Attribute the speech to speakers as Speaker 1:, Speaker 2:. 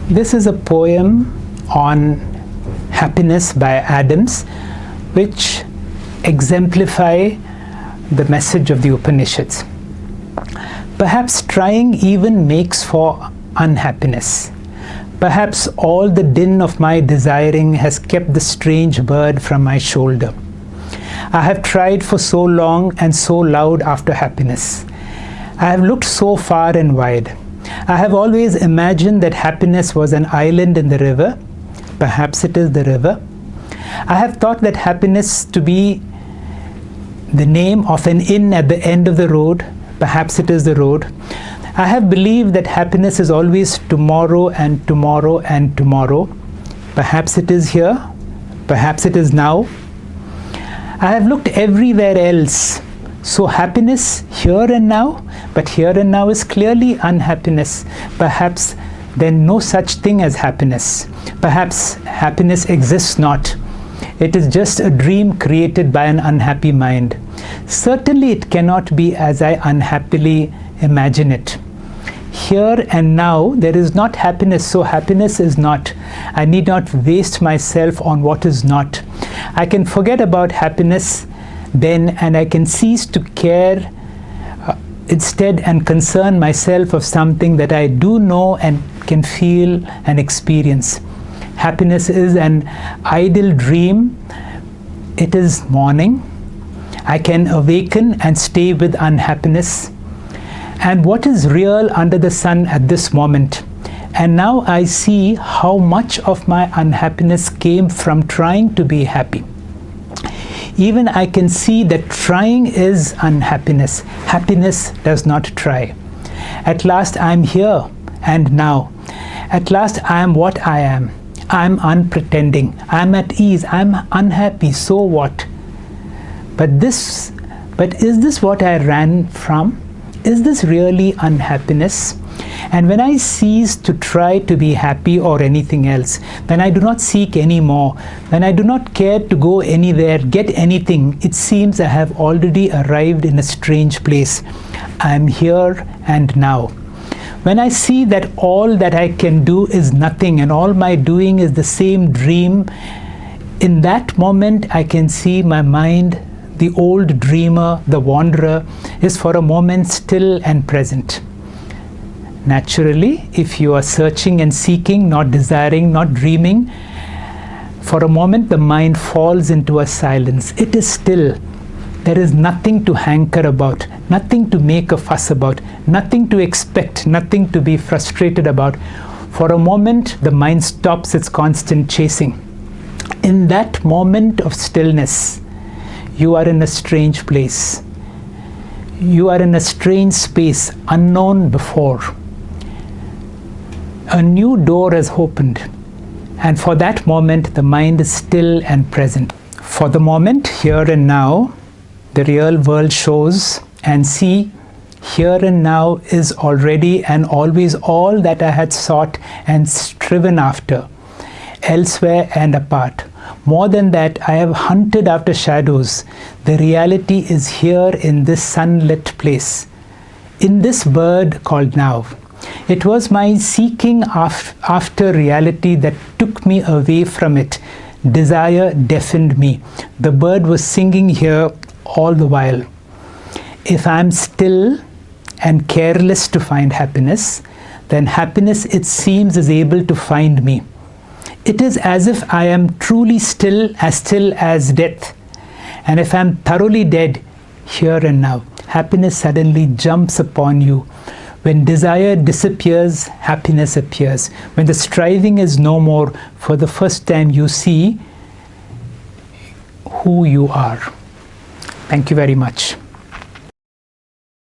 Speaker 1: This is a poem on happiness by Adams, which exemplify the message of the Upanishads. Perhaps trying even makes for unhappiness. Perhaps all the din of my desiring has kept the strange bird from my shoulder. I have tried for so long and so loud after happiness. I have looked so far and wide. I have always imagined that happiness was an island in the river. Perhaps it is the river. I have thought that happiness to be the name of an inn at the end of the road. Perhaps it is the road. I have believed that happiness is always tomorrow and tomorrow and tomorrow. Perhaps it is here. Perhaps it is now. I have looked everywhere else. So happiness here and now, but here and now is clearly unhappiness. Perhaps then no such thing as happiness. Perhaps happiness exists not. It is just a dream created by an unhappy mind. Certainly it cannot be as I unhappily imagine it. Here and now there is not happiness, so happiness is not. I need not waste myself on what is not. I can forget about happiness then, and I can cease to care instead and concern myself of something that I do know and can feel and experience. Happiness is an idle dream. It is morning. I can awaken and stay with unhappiness. And what is real under the sun at this moment? And now I see how much of my unhappiness came from trying to be happy. Even I can see that trying is unhappiness. Happiness does not try. At last I am here and now. At last I am what I am. I am unpretending. I am at ease. I am unhappy. So what? But is this what I ran from? Is this really unhappiness? And when I cease to try to be happy or anything else, when I do not seek any more, when I do not care to go anywhere, get anything, it seems I have already arrived in a strange place. I am here and now. When I see that all that I can do is nothing and all my doing is the same dream, in that moment I can see my mind, the old dreamer, the wanderer, is for a moment still and present. Naturally, if you are searching and seeking, not desiring, not dreaming, for a moment the mind falls into a silence. It is still. There is nothing to hanker about, nothing to make a fuss about, nothing to expect, nothing to be frustrated about. For a moment, the mind stops its constant chasing. In that moment of stillness, you are in a strange place. You are in a strange space, unknown before. A new door has opened, and for that moment, the mind is still and present. For the moment, here and now, the real world shows and see, here and now is already and always all that I had sought and striven after, elsewhere and apart. More than that, I have hunted after shadows. The reality is here in this sunlit place, in this bird called now. It was my seeking after reality that took me away from it. Desire deafened me. The bird was singing here all the while. If I am still and careless to find happiness, then happiness, it seems, is able to find me. It is as if I am truly still as death. And if I am thoroughly dead, here and now, happiness suddenly jumps upon you. When desire disappears, happiness appears. When the striving is no more, for the first time you see who you are. Thank you very much.